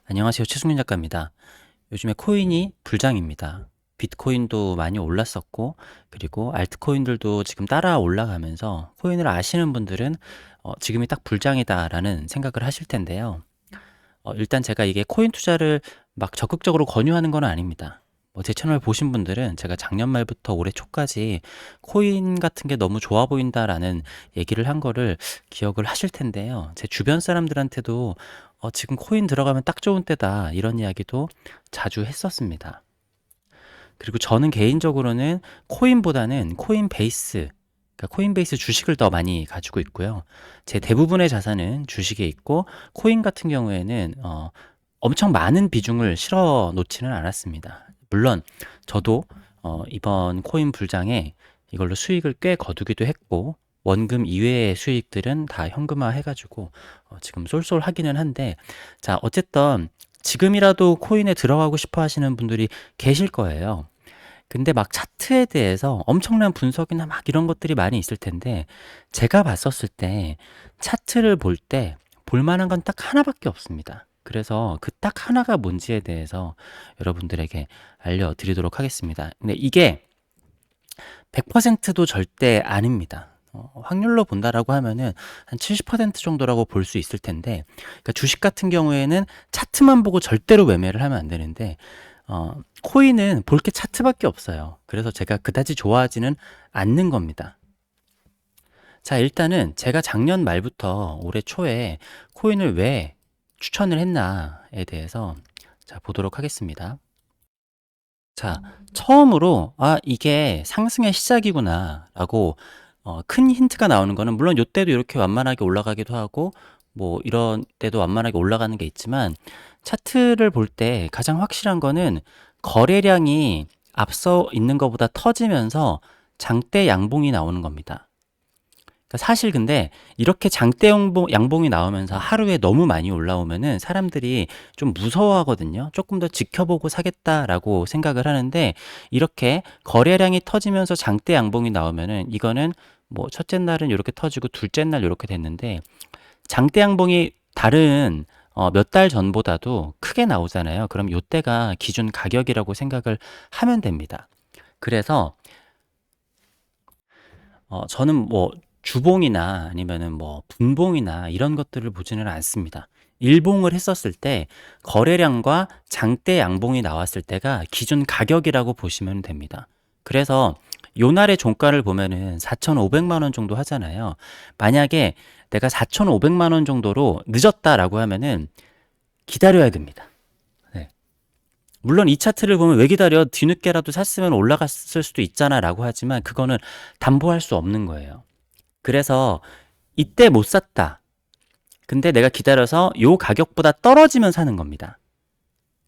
안녕하세요. 최승윤 작가입니다. 요즘에 코인이 불장입니다. 비트코인도 많이 올랐었고, 그리고 알트코인들도 지금 따라 올라가면서 코인을 아시는 분들은 지금이 딱 불장이다라는 생각을 하실 텐데요. 일단 제가 이게 코인 투자를 막 적극적으로 권유하는 건 아닙니다. 제 채널 보신 분들은 제가 작년 말부터 올해 초까지 코인 같은 게 너무 좋아 보인다라는 얘기를 한 거를 기억을 하실 텐데요. 제 주변 사람들한테도 지금 코인 들어가면 딱 좋은 때다 이런 이야기도 자주 했었습니다. 그리고 저는 개인적으로는 코인보다는 코인베이스, 그러니까 코인베이스 주식을 더 많이 가지고 있고요. 제 대부분의 자산은 주식에 있고, 코인 같은 경우에는 엄청 많은 비중을 실어 놓지는 않았습니다. 물론 저도 이번 코인 불장에 이걸로 수익을 꽤 거두기도 했고, 원금 이외의 수익들은 다 현금화 해가지고 지금 쏠쏠하기는 한데, 자, 어쨌든 지금이라도 코인에 들어가고 싶어 하시는 분들이 계실 거예요. 근데 막 차트에 대해서 엄청난 분석이나 막 이런 것들이 많이 있을 텐데, 제가 봤었을 때 차트를 볼 때 볼만한 건 딱 하나밖에 없습니다. 그래서 그 딱 하나가 뭔지에 대해서 여러분들에게 알려드리도록 하겠습니다. 근데 이게 100%도 절대 아닙니다. 확률로 본다라고 하면은 한 70% 정도라고 볼 수 있을 텐데, 그러니까 주식 같은 경우에는 차트만 보고 절대로 매매를 하면 안 되는데, 코인은 볼 게 차트밖에 없어요. 그래서 제가 그다지 좋아하지는 않는 겁니다. 자, 일단은 제가 작년 말부터 올해 초에 코인을 왜 추천을 했나에 대해서 자, 보도록 하겠습니다. 자, 처음으로 이게 상승의 시작이구나 라고 큰 힌트가 나오는 거는, 물론 요때도 이렇게 완만하게 올라가기도 하고 뭐 이런 때도 완만하게 올라가는 게 있지만, 차트를 볼 때 가장 확실한 거는 거래량이 앞서 있는 것보다 터지면서 장대 양봉이 나오는 겁니다. 그러니까 사실 근데 이렇게 장대 양봉이 나오면서 하루에 너무 많이 올라오면은 사람들이 좀 무서워하거든요. 조금 더 지켜보고 사겠다라고 생각을 하는데, 이렇게 거래량이 터지면서 장대 양봉이 나오면은 이거는 뭐 첫째 날은 이렇게 터지고 둘째 날 이렇게 됐는데, 장대 양봉이 다른 몇 달 전보다도 크게 나오잖아요. 그럼 요때가 기준 가격이라고 생각을 하면 됩니다. 그래서 저는 뭐 주봉이나 아니면은 뭐 분봉이나 이런 것들을 보지는 않습니다. 일봉을 했었을 때 거래량과 장대 양봉이 나왔을 때가 기준 가격이라고 보시면 됩니다. 그래서 요 날의 종가를 보면은 4,500만 원 정도 하잖아요. 만약에 내가 4,500만 원 정도로 늦었다라고 하면은 기다려야 됩니다. 네. 물론 이 차트를 보면 왜 기다려? 뒤늦게라도 샀으면 올라갔을 수도 있잖아 라고 하지만, 그거는 담보할 수 없는 거예요. 그래서 이때 못 샀다. 근데 내가 기다려서 요 가격보다 떨어지면 사는 겁니다.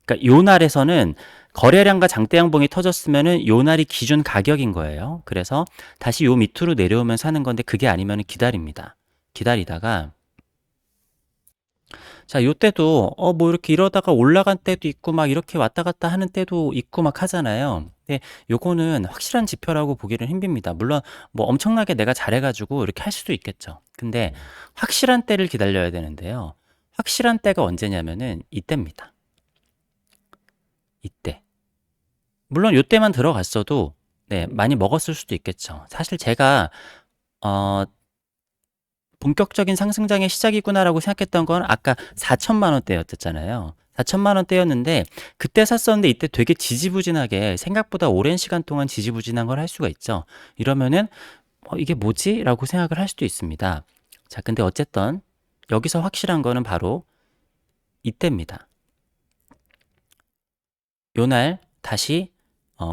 그러니까 요 날에서는 거래량과 장대 양봉이 터졌으면은 요 날이 기준 가격인 거예요. 그래서 다시 요 밑으로 내려오면 사는 건데, 그게 아니면 기다립니다. 기다리다가, 자, 요때도 뭐 이렇게 이러다가 올라간 때도 있고 막 이렇게 왔다 갔다 하는 때도 있고 막 하잖아요. 근데 요거는 확실한 지표라고 보기는 힘듭니다. 물론 뭐 엄청나게 내가 잘해가지고 이렇게 할 수도 있겠죠. 근데 확실한 때를 기다려야 되는데요. 확실한 때가 언제냐면은 이때입니다. 이때. 물론 요때만 들어갔어도 네, 많이 먹었을 수도 있겠죠. 사실 제가 어, 본격적인 상승장의 시작이구나라고 생각했던 건 아까 4천만 원대였잖아요. 4천만 원대였는데 그때 샀었는데 이때 되게 지지부진하게, 생각보다 오랜 시간 동안 지지부진한 걸 할 수가 있죠. 이러면은 이게 뭐지? 라고 생각을 할 수도 있습니다. 자, 근데 어쨌든 여기서 확실한 거는 바로 이때입니다. 요날 다시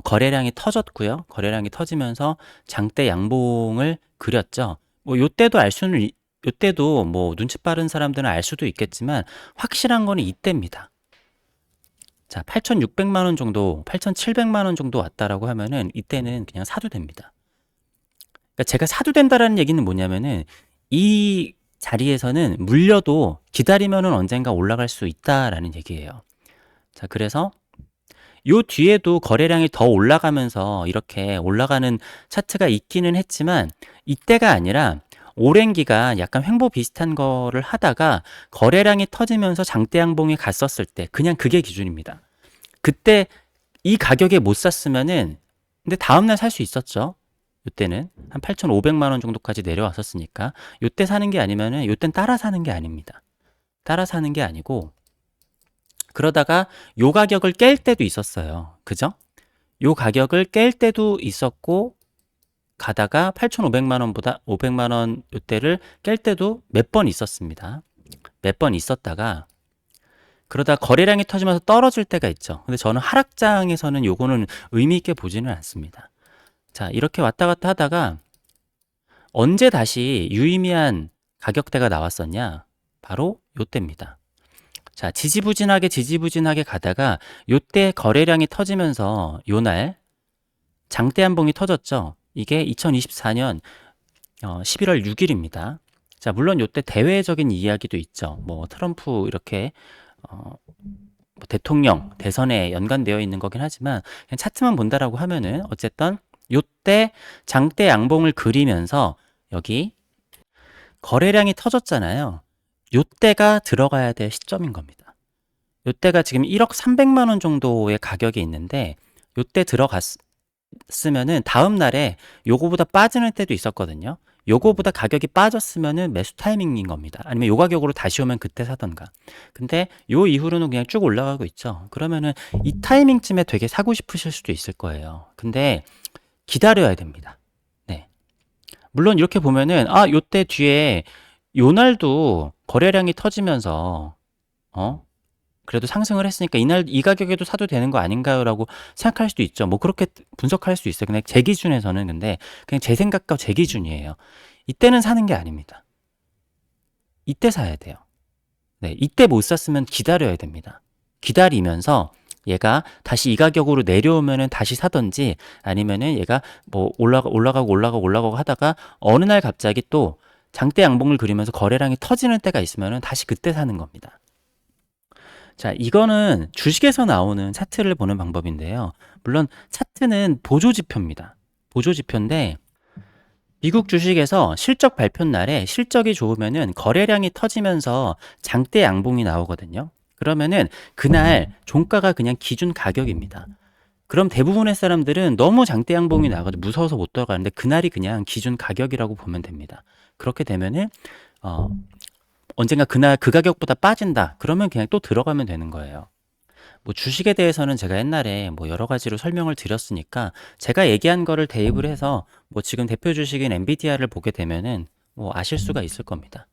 거래량이 터졌고요. 거래량이 터지면서 장대 양봉을 그렸죠. 뭐 요때도 요때도 뭐 눈치 빠른 사람들은 알 수도 있겠지만, 확실한 거는 이때입니다. 자, 8,600만 원 정도, 8,700만 원 정도 왔다라고 하면은 이때는 그냥 사도 됩니다. 그러니까 제가 사도 된다라는 얘기는 뭐냐면은, 이 자리에서는 물려도 기다리면은 언젠가 올라갈 수 있다라는 얘기예요. 자, 그래서 요 뒤에도 거래량이 더 올라가면서 이렇게 올라가는 차트가 있기는 했지만, 이때가 아니라 오랜 기간 약간 횡보 비슷한 거를 하다가 거래량이 터지면서 장대 양봉에 갔었을 때 그냥 그게 기준입니다. 그때 이 가격에 못 샀으면은 근데 다음날 살 수 있었죠. 요때는 한 8,500만 원 정도까지 내려왔었으니까 요때 사는 게 아니면은 요땐 따라 사는 게 아닙니다. 따라 사는 게 아니고 그러다가 요 가격을 깰 때도 있었어요. 그죠? 요 가격을 깰 때도 있었고 가다가 8,500만 원보다 500만 원 요때를 깰 때도 몇 번 있었습니다. 몇 번 있었다가 그러다 거래량이 터지면서 떨어질 때가 있죠. 근데 저는 하락장에서는 요거는 의미 있게 보지는 않습니다. 자, 이렇게 왔다 갔다 하다가 언제 다시 유의미한 가격대가 나왔었냐? 바로 요때입니다. 자, 지지부진하게 가다가 요때 거래량이 터지면서 요날 장대 한봉이 터졌죠. 이게 2024년 11월 6일입니다. 자, 물론 요때 대외적인 이야기도 있죠. 뭐 트럼프 이렇게 뭐 대통령 대선에 연관되어 있는 거긴 하지만 그냥 차트만 본다라고 하면은 어쨌든 요때 장대 양봉을 그리면서 여기 거래량이 터졌잖아요. 요때가 들어가야 될 시점인 겁니다. 요때가 지금 1억 300만 원 정도의 가격이 있는데 요때 들어갔으면은 다음 날에 요거보다 빠지는 때도 있었거든요. 요거보다 가격이 빠졌으면은 매수 타이밍인 겁니다. 아니면 요 가격으로 다시 오면 그때 사던가. 근데 요 이후로는 그냥 쭉 올라가고 있죠. 그러면은 이 타이밍쯤에 되게 사고 싶으실 수도 있을 거예요. 근데 기다려야 됩니다. 네. 물론 이렇게 보면은 요때 뒤에 요 날도 거래량이 터지면서 그래도 상승을 했으니까 이날 이 가격에도 사도 되는 거 아닌가요라고 생각할 수도 있죠. 뭐 그렇게 분석할 수 있어요. 근데 제 기준에서는 근데 그냥 제 생각과 제 기준이에요. 이때는 사는 게 아닙니다. 이때 사야 돼요. 네, 이때 못 샀으면 기다려야 됩니다. 기다리면서 얘가 다시 이 가격으로 내려오면은 다시 사던지 아니면은 얘가 뭐 올라가고 하다가 어느 날 갑자기 또 장대 양봉을 그리면서 거래량이 터지는 때가 있으면은 다시 그때 사는 겁니다. 자, 이거는 주식에서 나오는 차트를 보는 방법인데요. 물론 차트는 보조지표입니다. 보조지표인데 미국 주식에서 실적 발표 날에 실적이 좋으면은 거래량이 터지면서 장대 양봉이 나오거든요. 그러면은 그날 종가가 그냥 기준 가격입니다. 그럼 대부분의 사람들은 너무 장대 양봉이 나가지고 무서워서 못 들어가는데 그날이 그냥 기준 가격이라고 보면 됩니다. 그렇게 되면은 어, 언젠가 그날 그 가격보다 빠진다. 그러면 그냥 또 들어가면 되는 거예요. 뭐 주식에 대해서는 제가 옛날에 뭐 여러 가지로 설명을 드렸으니까 제가 얘기한 거를 대입을 해서 뭐 지금 대표 주식인 엔비디아를 보게 되면은 뭐 아실 수가 있을 겁니다.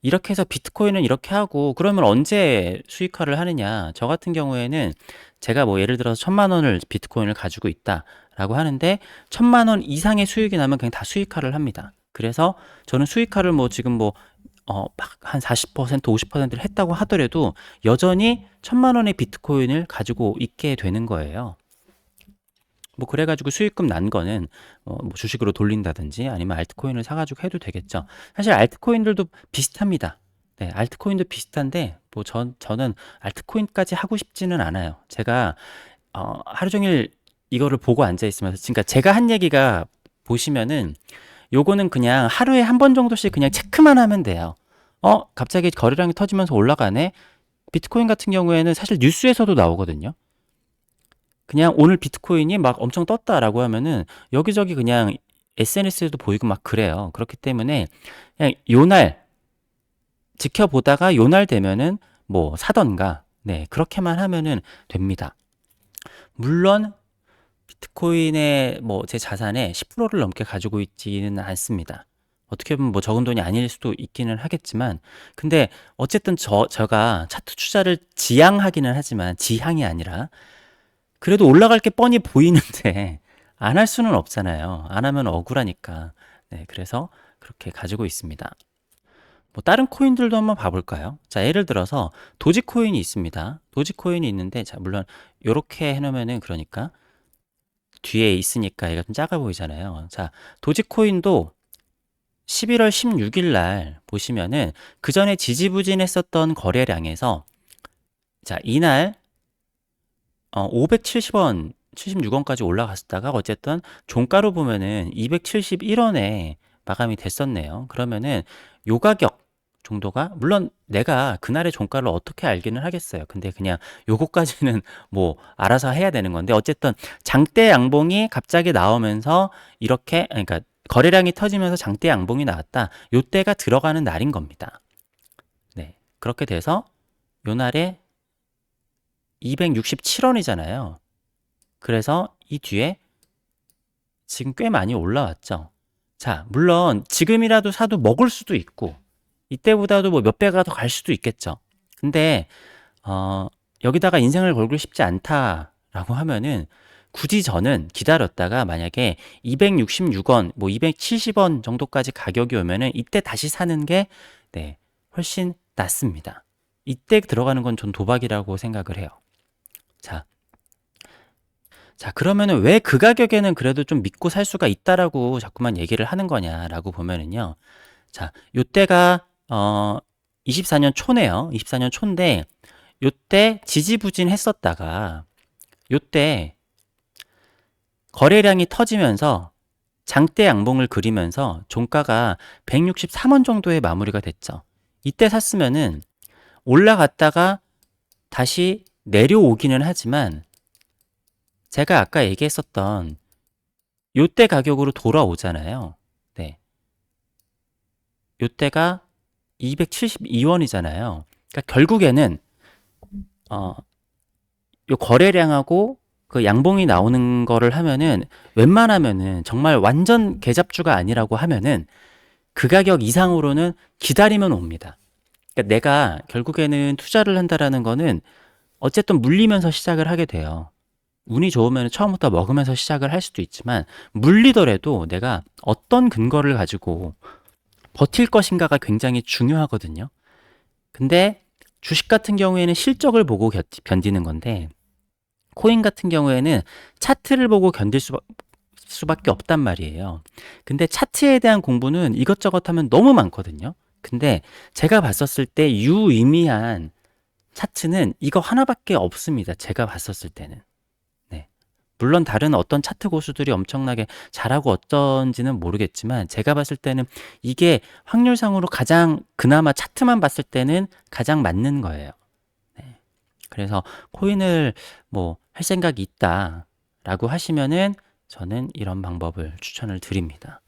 이렇게 해서 비트코인은 이렇게 하고 그러면 언제 수익화를 하느냐? 저 같은 경우에는 제가 뭐 예를 들어서 1,000만 원을 비트코인을 가지고 있다라고 하는데 1,000만 원 이상의 수익이 나면 그냥 다 수익화를 합니다. 그래서 저는 수익화를 뭐 지금 뭐 막 한 40%, 50%를 했다고 하더라도 여전히 1,000만 원의 비트코인을 가지고 있게 되는 거예요. 뭐 그래가지고 수익금 난 거는 뭐 주식으로 돌린다든지 아니면 알트코인을 사가지고 해도 되겠죠. 사실 알트코인들도 비슷합니다. 네, 알트코인도 비슷한데 뭐 저는 알트코인까지 하고 싶지는 않아요. 제가 하루 종일 이거를 보고 앉아 있으면서 그러니까 제가 한 얘기가 보시면은 요거는 그냥 하루에 한 번 정도씩 그냥 체크만 하면 돼요. 갑자기 거래량이 터지면서 올라가네. 비트코인 같은 경우에는 사실 뉴스에서도 나오거든요. 그냥 오늘 비트코인이 막 엄청 떴다라고 하면은 여기저기 그냥 SNS에도 보이고 막 그래요. 그렇기 때문에 그냥 요날 지켜보다가 요날 되면은 뭐 사던가 네, 그렇게만 하면은 됩니다. 물론 비트코인의 뭐 제 자산의 10%를 넘게 가지고 있지는 않습니다. 어떻게 보면 뭐 적은 돈이 아닐 수도 있기는 하겠지만 근데 어쨌든 제가 차트 투자를 지향하기는 하지만 지향이 아니라 그래도 올라갈 게 뻔히 보이는데 안 할 수는 없잖아요. 안 하면 억울하니까. 네, 그래서 그렇게 가지고 있습니다. 뭐 다른 코인들도 한번 봐볼까요? 자, 예를 들어서 도지코인이 있습니다. 도지코인이 있는데 자, 물론 요렇게 해놓으면은 그러니까 뒤에 있으니까 얘가 좀 작아 보이잖아요. 자, 도지코인도 11월 16일 날 보시면은 그 전에 지지부진했었던 거래량에서 자, 이날 570원, 76원까지 올라갔다가 어쨌든 종가로 보면은 271원에 마감이 됐었네요. 그러면은 요 가격 정도가, 물론 내가 그날의 종가를 어떻게 알기는 하겠어요. 근데 그냥 요거까지는 뭐 알아서 해야 되는 건데, 어쨌든 장대 양봉이 갑자기 나오면서 이렇게, 그러니까 거래량이 터지면서 장대 양봉이 나왔다. 요때가 들어가는 날인 겁니다. 네. 그렇게 돼서 요 날에 267원이잖아요. 그래서 이 뒤에 지금 꽤 많이 올라왔죠. 자, 물론 지금이라도 사도 먹을 수도 있고 이때보다도 뭐 몇 배가 더 갈 수도 있겠죠. 근데 여기다가 인생을 걸고 싶지 않다라고 하면은 굳이 저는 기다렸다가 만약에 266원, 뭐 270원 정도까지 가격이 오면은 이때 다시 사는 게 네, 훨씬 낫습니다. 이때 들어가는 건 전 도박이라고 생각을 해요. 자, 그러면은 왜 그 가격에는 그래도 좀 믿고 살 수가 있다라고 자꾸만 얘기를 하는 거냐라고 보면은요. 자, 요때가 24년 초네요. 24년 초인데 요때 지지부진했었다가 요때 거래량이 터지면서 장대 양봉을 그리면서 종가가 163원 정도에 마무리가 됐죠. 이때 샀으면은 올라갔다가 다시 내려오기는 하지만 제가 아까 얘기했었던 요때 가격으로 돌아오잖아요. 네. 요때가 272원이잖아요. 그러니까 결국에는 요 거래량하고 그 양봉이 나오는 거를 하면은 웬만하면은 정말 완전 개잡주가 아니라고 하면은 그 가격 이상으로는 기다리면 옵니다. 그러니까 내가 결국에는 투자를 한다라는 거는 어쨌든 물리면서 시작을 하게 돼요. 운이 좋으면 처음부터 먹으면서 시작을 할 수도 있지만 물리더라도 내가 어떤 근거를 가지고 버틸 것인가가 굉장히 중요하거든요. 근데 주식 같은 경우에는 실적을 보고 견디는 건데 코인 같은 경우에는 차트를 보고 견딜 수밖에 없단 말이에요. 근데 차트에 대한 공부는 이것저것 하면 너무 많거든요. 근데 제가 봤었을 때 유의미한 차트는 이거 하나밖에 없습니다. 제가 봤었을 때는. 네. 물론 다른 어떤 차트 고수들이 엄청나게 잘하고 어떤지는 모르겠지만 제가 봤을 때는 이게 확률상으로 가장 그나마 차트만 봤을 때는 가장 맞는 거예요. 네. 그래서 코인을 뭐 할 생각이 있다라고 하시면은 저는 이런 방법을 추천을 드립니다.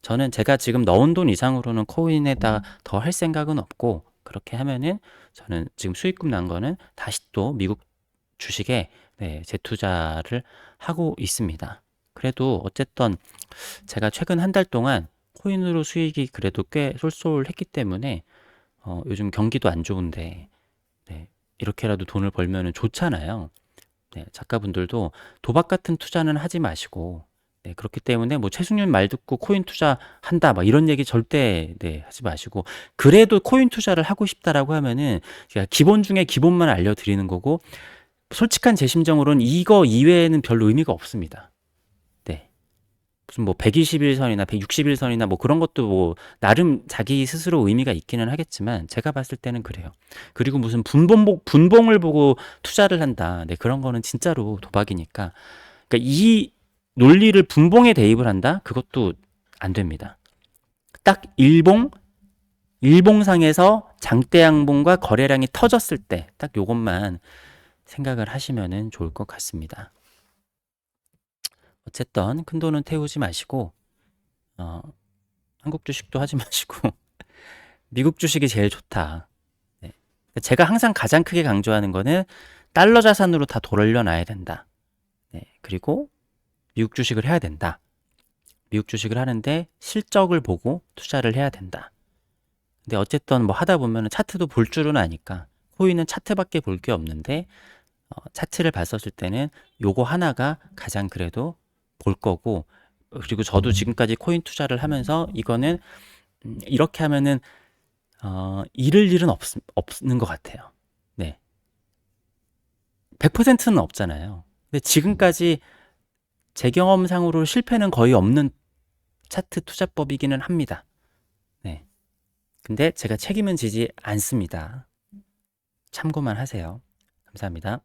저는 제가 지금 넣은 돈 이상으로는 코인에다 더 할 생각은 없고 그렇게 하면은 저는 지금 수익금 난 거는 다시 또 미국 주식에 네, 재투자를 하고 있습니다. 그래도 어쨌든 제가 최근 한 달 동안 코인으로 수익이 그래도 꽤 쏠쏠했기 때문에 요즘 경기도 안 좋은데 네, 이렇게라도 돈을 벌면 좋잖아요. 네, 작가분들도 도박 같은 투자는 하지 마시고 네, 그렇기 때문에 뭐 최승윤 말 듣고 코인 투자한다 막 이런 얘기 절대 네, 하지 마시고 그래도 코인 투자를 하고 싶다라고 하면은 제가 기본 중에 기본만 알려드리는 거고 솔직한 제 심정으로는 이거 이외에는 별로 의미가 없습니다. 네. 무슨 뭐 121선이나 161선이나 뭐 그런 것도 뭐 나름 자기 스스로 의미가 있기는 하겠지만 제가 봤을 때는 그래요. 그리고 무슨 분봉을 보고 투자를 한다. 네, 그런 거는 진짜로 도박이니까. 그러니까 이 논리를 분봉에 대입을 한다? 그것도 안 됩니다. 딱 일봉상에서 장대양봉과 거래량이 터졌을 때 딱 요것만 생각을 하시면은 좋을 것 같습니다. 어쨌든 큰돈은 태우지 마시고 한국 주식도 하지 마시고 미국 주식이 제일 좋다. 네. 제가 항상 가장 크게 강조하는 거는 달러 자산으로 다 돌려놔야 된다. 네. 그리고 미국 주식을 해야 된다. 미국 주식을 하는데 실적을 보고 투자를 해야 된다. 근데 어쨌든 뭐 하다 보면 차트도 볼 줄은 아니까 코인은 차트밖에 볼 게 없는데 차트를 봤었을 때는 요거 하나가 가장 그래도 볼 거고 그리고 저도 지금까지 코인 투자를 하면서 이거는 이렇게 하면은 잃을 일은 없는 것 같아요. 네. 100%는 없잖아요. 근데 지금까지 제 경험상으로 실패는 거의 없는 차트 투자법이기는 합니다. 네. 근데 제가 책임은 지지 않습니다. 참고만 하세요. 감사합니다.